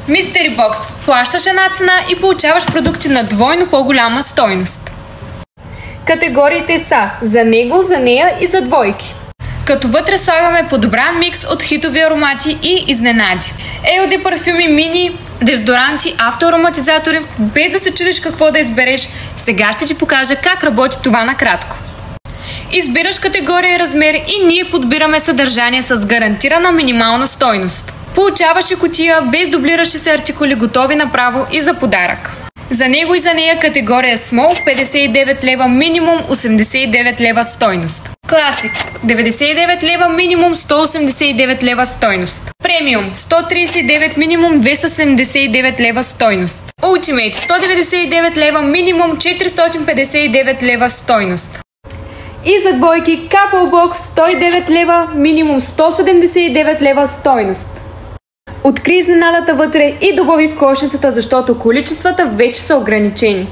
Mystery Box. Плащаш една цена и получаваш продукти на двойно по-голяма стойност. Категориите са за него, за нея и за двойки. Като вътре слагаме подобран микс от хитови аромати и изненади. LD парфюми, мини, дезодоранти, автоароматизатори, без да се чудиш какво да избереш, сега ще ти покажа как работи това накратко. Избираш категория и размер и ние подбираме съдържание с гарантирана минимална стойност. Получаваш и кутия без дублиращи се артикули, готови направо и за подарък. За него и за нея категория Small 59 лева, минимум 89 лева стойност. Classic 99 лева, минимум 189 лева стойност. Премиум 139, минимум 279 лева стойност. Ultimate 199 лева, минимум 459 лева стойност. И за двойки Couple Box 109 лева, минимум 179 лева стойност. Откри изненадата вътре и добави в кошницата, защото количествата вече са ограничени.